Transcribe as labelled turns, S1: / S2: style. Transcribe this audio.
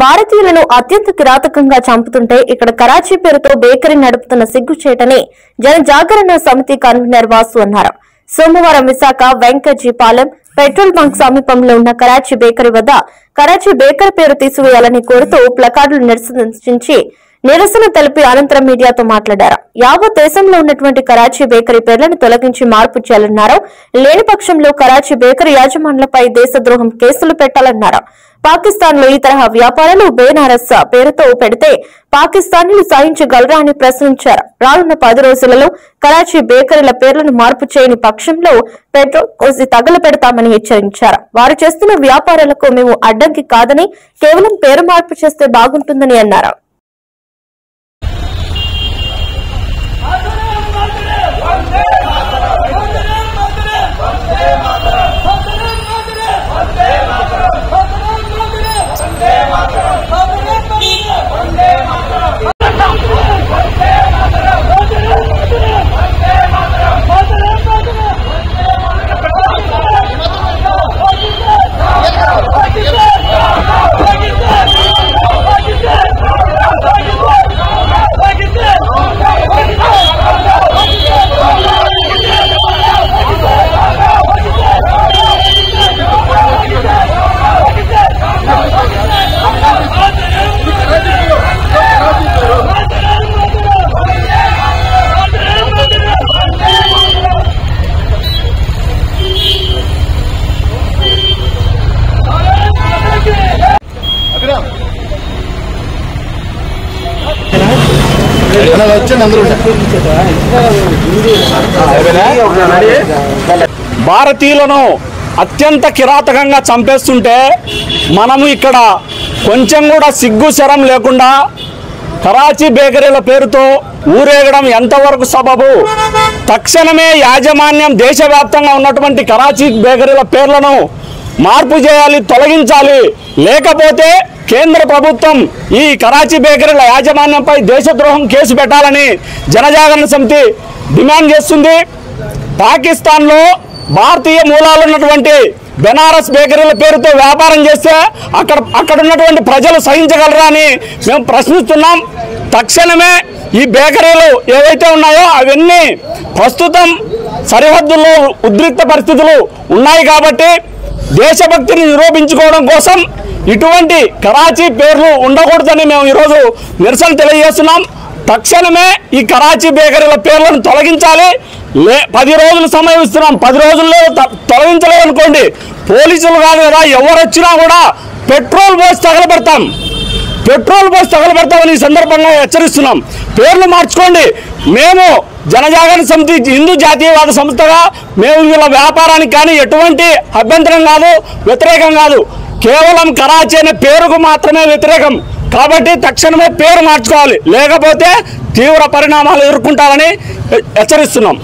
S1: భారతీయులను అత్యంత కిరాతకంగా చంపుతుంటే ఇక్కడ కరాచీ పేరుతో బేకరీ నడుపుతున్న సిగ్గుచేటని జన జాగరణ సమితి కన్వీనర్ వాసు అన్నారు. సోమవారం విశాఖ వెంకజీపాలెం పెట్రోల్ బంక్ సమీపంలో ఉన్న కరాచీ బేకరీ వద్ద కరాచీ బేకరీ పేరు తీసివేయాలని కోరుతూ ప్లకార్డులు నిరసన తెలిపి అనంతరం మీడియాతో మాట్లాడారు. యావత్ దేశంలో ఉన్నటువంటి కరాచీ బేకరీ పేర్లను తొలగించి మార్పు చేయాలన్నారు. లేని పక్షంలో కరాచీ బేకరీ యాజమానులపై దేశద్రోహం కేసులు పెట్టాలన్నారు. పాకిస్తాన్ లో ఈ తరహా వ్యాపారాలు బేనారస్ పేరుతో పెడితే పాకిస్తానీలు సహించగలరా అని ప్రశ్నించారు. రానున్న 10 రోజులలో కరాచీ బేకరీల పేర్లను మార్పు చేయని పక్షంలో పెట్రోల్ కోసి తగలపెడతామని హెచ్చరించారు. వారు చేస్తున్న వ్యాపారాలకు మేము అడ్డంకి కాదని కేవలం పేరు మార్పు చేస్తే బాగుంటుందని అన్నారు.
S2: భారతీయులను అత్యంత కిరాతకంగా చంపేస్తుంటే మనము ఇక్కడ కొంచెం కూడా సిగ్గు శరం లేకుండా కరాచీ బేకరీల పేరుతో ఊరేగడం ఎంతవరకు సబబు? తక్షణమే యాజమాన్యం దేశవ్యాప్తంగా ఉన్నటువంటి కరాచీ బేకరీల పేర్లను మార్పు చేయాలి, తొలగించాలి. లేకపోతే కేంద్ర ప్రభుత్వం ఈ కరాచీ బేకరీల యాజమాన్యంపై దేశద్రోహం కేసు పెట్టాలని జనజాగరణ సమితి డిమాండ్ చేస్తుంది. పాకిస్తాన్లో భారతీయ మూలాలు ఉన్నటువంటి బెనారస్ బేకరీల పేరుతో వ్యాపారం చేస్తే అక్కడ ఉన్నటువంటి ప్రజలు సహించగలరా అని మేము ప్రశ్నిస్తున్నాం. తక్షణమే ఈ బేకరీలు ఏవైతే ఉన్నాయో అవన్నీ ప్రస్తుతం సరిహద్దుల్లో ఉద్రిక్త పరిస్థితులు ఉన్నాయి కాబట్టి దేశభక్తిని నిరూపించుకోవడం కోసం ఇటువంటి కరాచీ పేర్లు ఉండకూడదని మేము ఈరోజు నిరసన తెలియజేస్తున్నాం. తక్షణమే ఈ కరాచీ బేకరీల పేర్లను తొలగించాలి. 10 రోజులు సమయం ఇస్తున్నాం. 10 రోజుల్లో తొలగించలేదనుకోండి, పోలీసులు కాదు కదా, ఎవరు వచ్చినా కూడా పెట్రోల్ పోసి తగలబెడతామని ఈ సందర్భంగా హెచ్చరిస్తున్నాం. పేర్లు మార్చుకోండి. మేము జనజాగరణ సమితి హిందూ జాతీయవాద సంస్థగా మేము వీళ్ళ వ్యాపారానికి కానీ ఎటువంటి అభ్యంతరం కాదు, వ్యతిరేకం కాదు. కేవలం కరాచీ అనే పేరుకు మాత్రమే వ్యతిరేకం. కాబట్టి తక్షణమే పేరు మార్చుకోవాలి, లేకపోతే తీవ్ర పరిణామాలు ఎదుర్కొంటారని హెచ్చరిస్తున్నాం.